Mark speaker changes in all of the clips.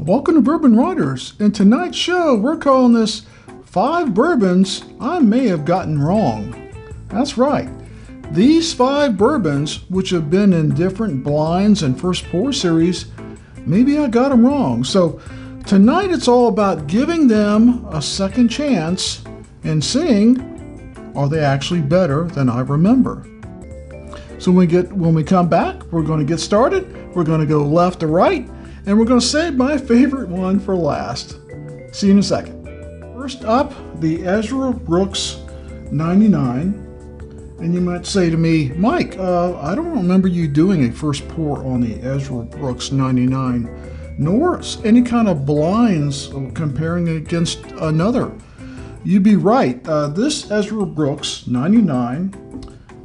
Speaker 1: Welcome to Bourbon Writers. In tonight's show, we're calling this 5 Bourbons I May Have Gotten Wrong. That's right. These 5 bourbons, which have been in different blinds and first pour series, maybe I got them wrong. So tonight it's all about giving them a second chance and seeing, are they actually better than I remember? So when we come back, we're going to get started. We're going to go left to right, and we're going to save my favorite one for last. See you in a second. First up, the Ezra Brooks 99. And you might say to me, Mike, I don't remember you doing a first pour on the Ezra Brooks 99, nor any kind of blinds comparing it against another. You'd be right. This Ezra Brooks 99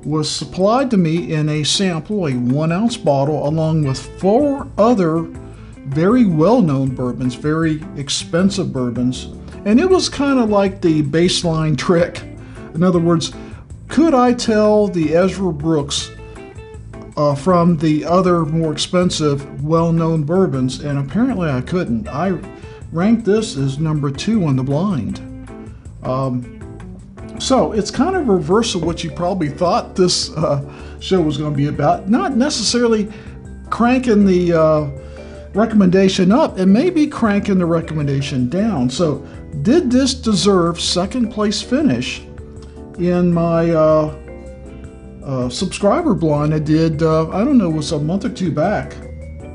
Speaker 1: was supplied to me in a sample, a 1-ounce bottle, along with 4 other very well-known bourbons, very expensive bourbons. And it was kind of like the baseline trick. In other words, could I tell the Ezra Brooks from the other more expensive, well-known bourbons? And apparently I couldn't. I ranked this as number 2 on the blind. So it's kind of reverse of what you probably thought this show was going to be about. Not necessarily cranking the recommendation up, and maybe cranking the recommendation down. So did this deserve second place finish in my subscriber blind I did, I don't know, it was a month or 2 back,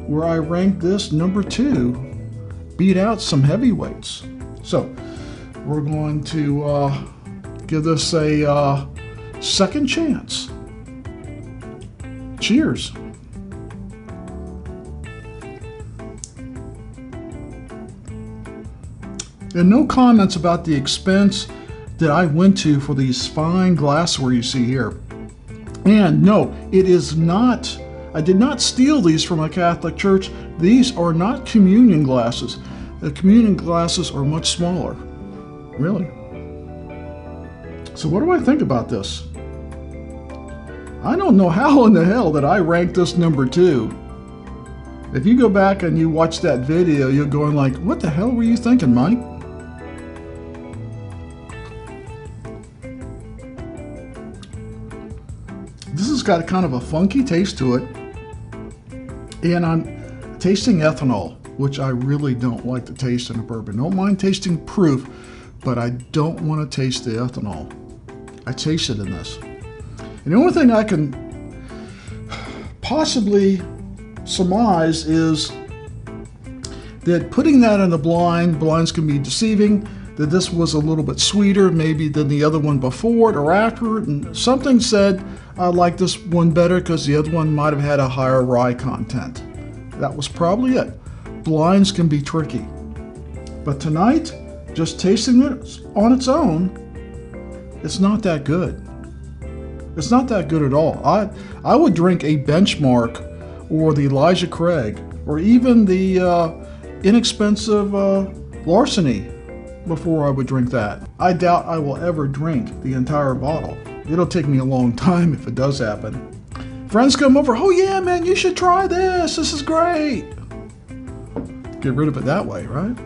Speaker 1: where I ranked this number 2, beat out some heavyweights. So we're going to give this a second chance. Cheers. And no comments about the expense that I went to for these fine glassware you see here. And no, it is not, I did not steal these from a Catholic church. These are not communion glasses. The communion glasses are much smaller. Really. So what do I think about this? I don't know how in the hell that I ranked this number 2. If you go back and you watch that video, you're going like, what the hell were you thinking, Mike? This has got kind of a funky taste to it. And I'm tasting ethanol, which I really don't like to taste in a bourbon. Don't mind tasting proof, but I don't want to taste the ethanol. I taste it in this. And the only thing I can possibly surmise is that putting that in the blinds can be deceiving, that this was a little bit sweeter maybe than the other one before it or after it, and something said I like this one better because the other one might have had a higher rye content. That was probably it. Blinds can be tricky. But tonight, just tasting it on its own, it's not that good. It's not that good at all. I would drink a Benchmark or the Elijah Craig or even the inexpensive Larceny before I would drink that. I doubt I will ever drink the entire bottle. It'll take me a long time if it does happen. Friends come over, oh yeah man, you should try this. This is great. Get rid of it that way, right?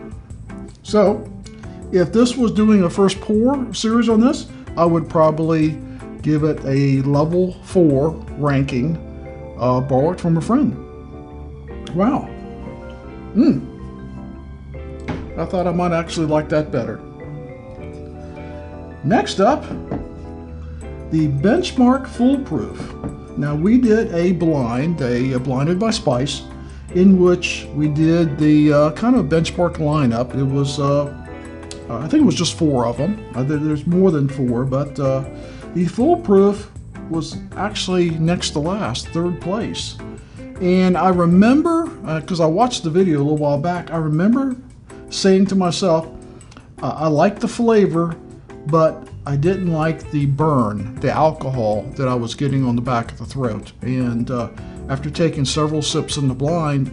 Speaker 1: So, if this was doing a first pour series on this, I would probably give it a level 4 ranking, borrow it from a friend. Wow. I thought I might actually like that better. Next up, the Benchmark Foolproof. Now we did a blind, a blinded by spice, in which we did the kind of Benchmark lineup. It was I think it was just 4 of them. There's more than 4, but the Foolproof was actually next to last, 3rd place. And I remember, because I watched the video a little while back, I remember saying to myself, I like the flavor, but I didn't like the burn, the alcohol that I was getting on the back of the throat. And after taking several sips in the blind,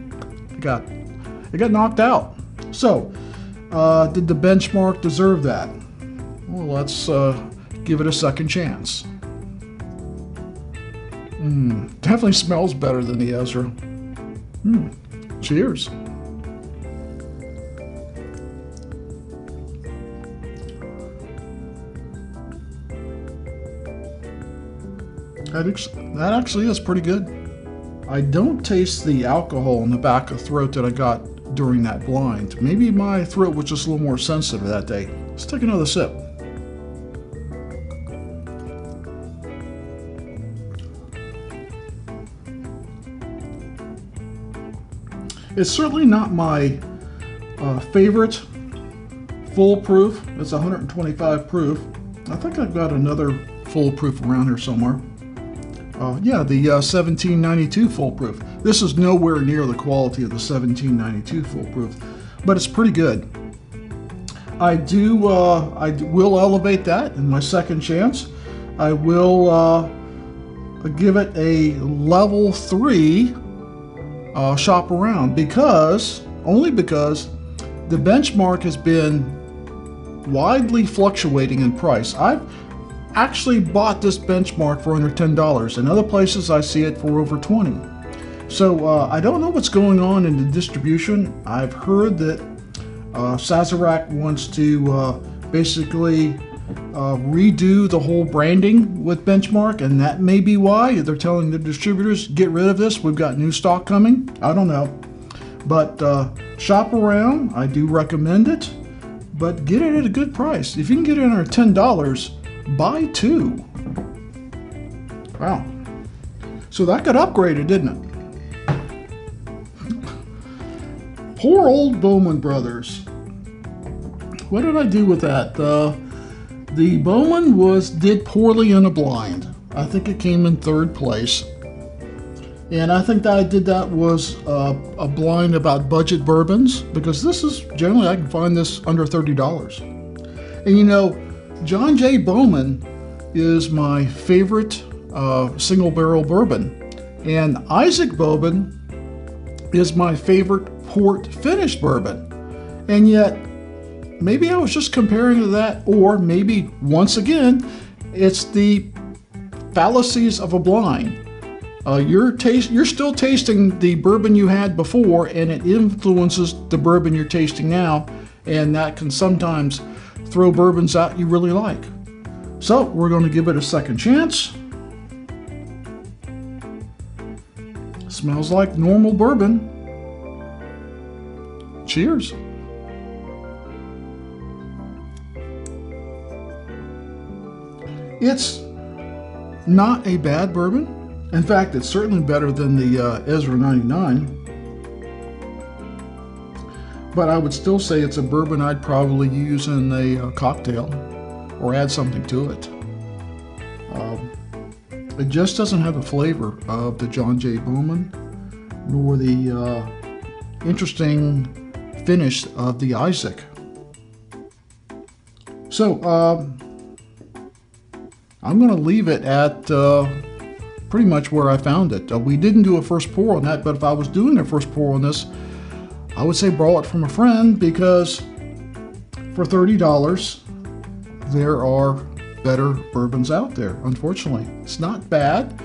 Speaker 1: it got knocked out. So, did the Benchmark deserve that? Well, let's give it a second chance. Definitely smells better than the Ezra. Cheers. That actually is pretty good. I don't taste the alcohol in the back of the throat that I got during that blind. Maybe my throat was just a little more sensitive that day. Let's take another sip. It's certainly not my favorite full proof. It's 125 proof. I think I've got another full proof around here somewhere. Yeah, the 1792 full proof. This is nowhere near the quality of the 1792 full proof, but it's pretty good. I will elevate that in my second chance. I will give it a level 3 shop around only because the benchmark has been widely fluctuating in price. I've actually bought this benchmark for under $10. In other places I see it for over $20. So I don't know what's going on in the distribution. I've heard that Sazerac wants to basically redo the whole branding with benchmark, and that may be why they're telling the distributors, get rid of this, we've got new stock coming. I don't know, but shop around. I do recommend it, but get it at a good price. If you can get it under $10, buy 2. Wow, so that got upgraded, didn't it? Poor old Bowman Brothers. What did I do with that? The Bowman did poorly in a blind. I think it came in 3rd place. And I think that I did that was a blind about budget bourbons, because this is generally, I can find this under $30. And you know, John J. Bowman is my favorite single barrel bourbon. And Isaac Bourbon is my favorite port finished bourbon. And yet, maybe I was just comparing to that, or maybe once again, it's the fallacies of a blind. You're still tasting the bourbon you had before, and it influences the bourbon you're tasting now, and that can sometimes throw bourbons out you really like. So we're going to give it a second chance. Smells like normal bourbon. Cheers. It's not a bad bourbon. In fact, it's certainly better than the Ezra 99. But I would still say it's a bourbon I'd probably use in a cocktail or add something to it. It just doesn't have the flavor of the John J. Bowman, nor the interesting finish of the Isaac. So I'm going to leave it at pretty much where I found it. We didn't do a first pour on that, but if I was doing a first pour on this, I would say borrow it from a friend, because for $30, there are better bourbons out there, unfortunately. It's not bad,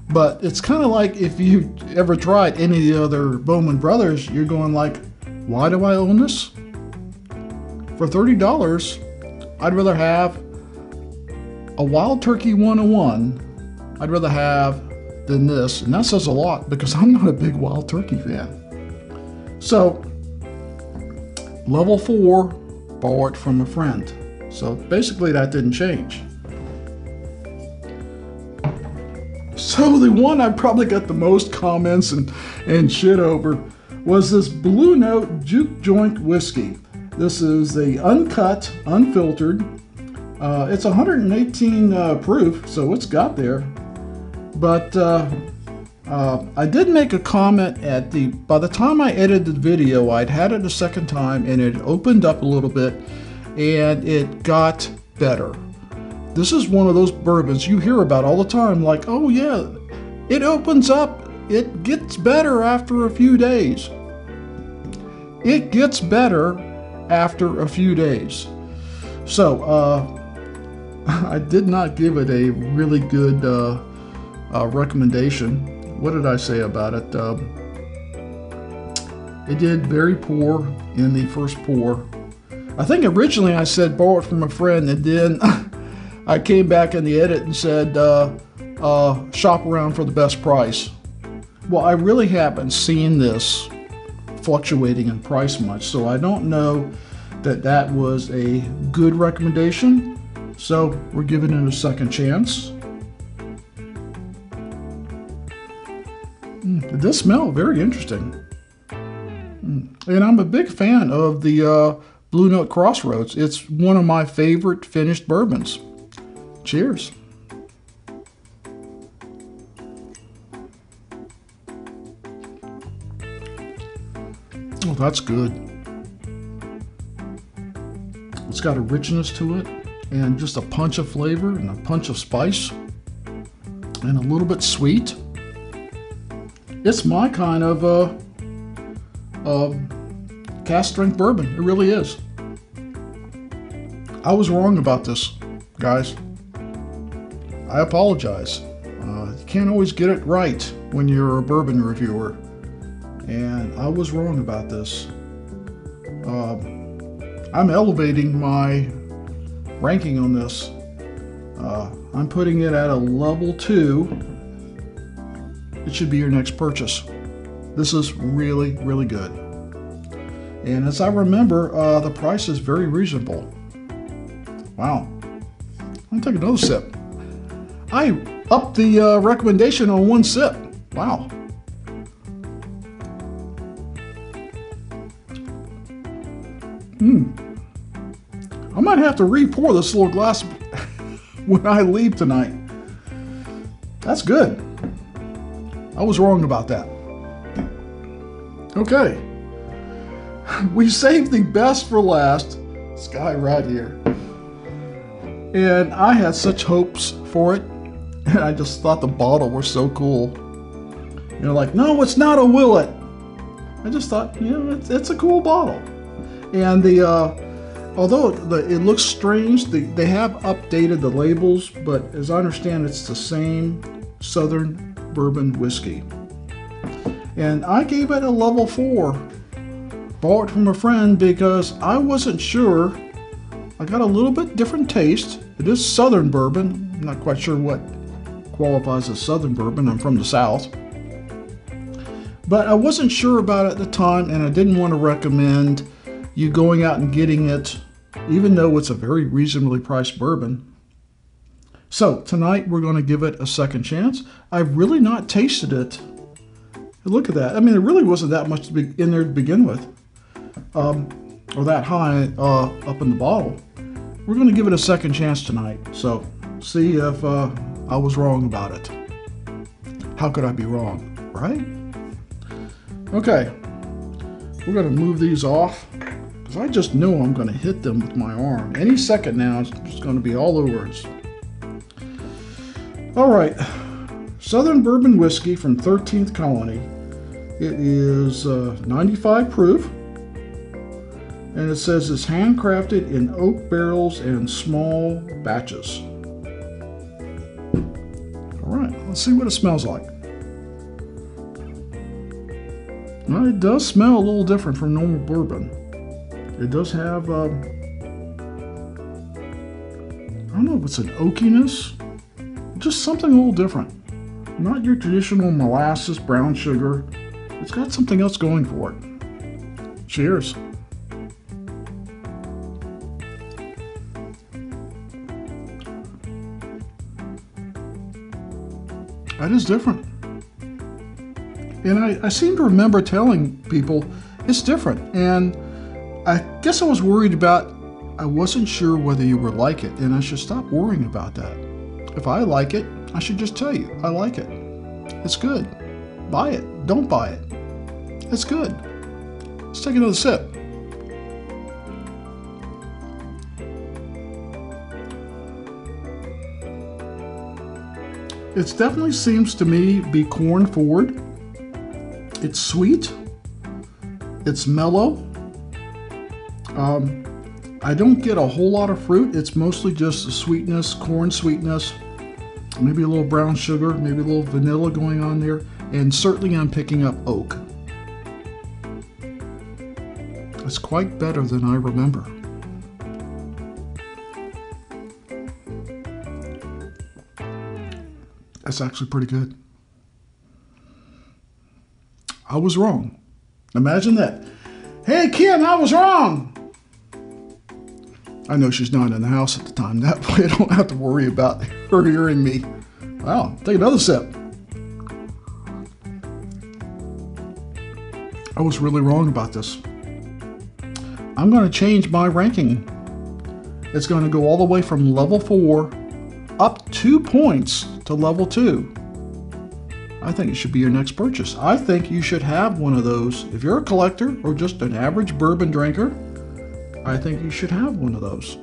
Speaker 1: but it's kind of like if you ever tried any of the other Bowman Brothers, you're going like, why do I own this? For $30, I'd rather have a Wild Turkey 101, I'd rather have than this, and that says a lot because I'm not a big Wild Turkey fan. So, level 4, borrow it from a friend. So basically that didn't change. So the one I probably got the most comments and shit over was this Blue Note Juke Joint Whiskey. This is the uncut, unfiltered. It's 118 proof, so it's got there. But I did make a comment by the time I edited the video, I'd had it a second time and it opened up a little bit and it got better. This is one of those bourbons you hear about all the time, like, oh yeah, it opens up, it gets better after a few days. It gets better after a few days. So, I did not give it a really good recommendation. What did I say about it? It did very poor in the first pour. I think originally I said borrow it from a friend, and then I came back in the edit and said shop around for the best price. Well, I really haven't seen this fluctuating in price much, so I don't know that that was a good recommendation. So we're giving it a second chance. It does smell very interesting. And I'm a big fan of the Blue Note Crossroads. It's one of my favorite finished bourbons. Cheers. Oh, that's good. It's got a richness to it and just a punch of flavor and a punch of spice and a little bit sweet. It's my kind of cask strength bourbon. It really is. I was wrong about this, guys. I apologize. You can't always get it right when you're a bourbon reviewer. And I was wrong about this. I'm elevating my ranking on this. I'm putting it at a level 2. It should be your next purchase. This is really, really good. And as I remember, the price is very reasonable. Wow. I'll take another sip. I upped the recommendation on one sip. Wow. I might have to re-pour this little glass when I leave tonight. That's good. I was wrong about that. Okay. We saved the best for last. This guy right here. And I had such hopes for it. And I just thought the bottle was so cool. You know, like, no, it's not a Willet. I just thought, you know, it's a cool bottle. And although it looks strange, they have updated the labels, but as I understand, it's the same Southern Bourbon Whiskey. And I gave it a level 4. Bought it from a friend because I wasn't sure. I got a little bit different taste. It is Southern bourbon. I'm not quite sure what qualifies as Southern bourbon. I'm from the South. But I wasn't sure about it at the time, and I didn't want to recommend you going out and getting it, even though it's a very reasonably priced bourbon. So tonight we're going to give it a second chance. I've really not tasted it. Look at that. I mean, it really wasn't that much in there to begin with, or that high up in the bottle. We're going to give it a second chance tonight. So see if I was wrong about it. How could I be wrong, right? Okay, we're going to move these off because I just know I'm going to hit them with my arm. Any second now, it's just going to be all over us. All right, Southern Bourbon Whiskey from 13th Colony. It is 95 proof, and it says it's handcrafted in oak barrels and small batches. All right, let's see what it smells like. Well, it does smell a little different from normal bourbon. It does have, I don't know if it's an oakiness, just something a little different. Not your traditional molasses, brown sugar. It's got something else going for it. Cheers. That is different. And I seem to remember telling people it's different. And I guess I was worried about, I wasn't sure whether you would like it, and I should stop worrying about that. If I like it, I should just tell you, I like it. It's good. Buy it. Don't buy it. It's good. Let's take another sip. It definitely seems to me be corn forward. It's sweet. It's mellow. I don't get a whole lot of fruit. It's mostly just the sweetness, corn sweetness, maybe a little brown sugar, maybe a little vanilla going on there, and certainly I'm picking up oak. It's quite better than I remember. That's actually pretty good. I was wrong. Imagine that. Hey, Kim, I was wrong. I know she's not in the house at the time. That way I don't have to worry about her hearing me. Wow, take another sip. I was really wrong about this. I'm going to change my ranking. It's going to go all the way from level 4 up 2 points to level 2. I think it should be your next purchase. I think you should have one of those. If you're a collector or just an average bourbon drinker, I think you should have one of those.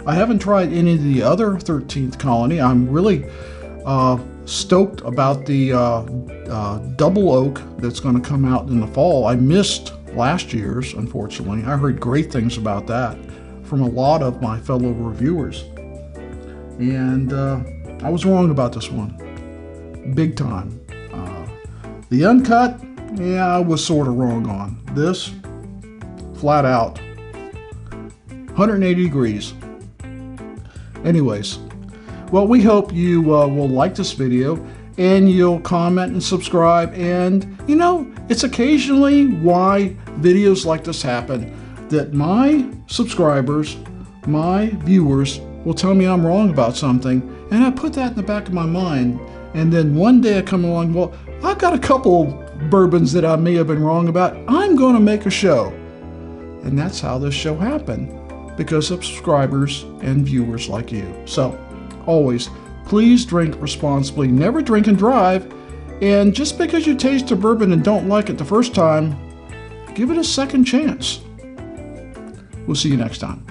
Speaker 1: I haven't tried any of the other 13th Colony. I'm really stoked about the double oak that's going to come out in the fall. I missed last year's, unfortunately. I heard great things about that from a lot of my fellow reviewers. And I was wrong about this one. Big time. The uncut, yeah, I was sort of wrong on. This, flat out, 180 degrees. Anyways, well, we hope you will like this video and you'll comment and subscribe. And, you know, it's occasionally why videos like this happen, that my subscribers, my viewers, will tell me I'm wrong about something, and I put that in the back of my mind. And then one day I come along, well, I've got a couple bourbons that I may have been wrong about. I'm going to make a show. And that's how this show happened, because of subscribers and viewers like you. So, always, please drink responsibly. Never drink and drive. And just because you taste a bourbon and don't like it the first time, give it a second chance. We'll see you next time.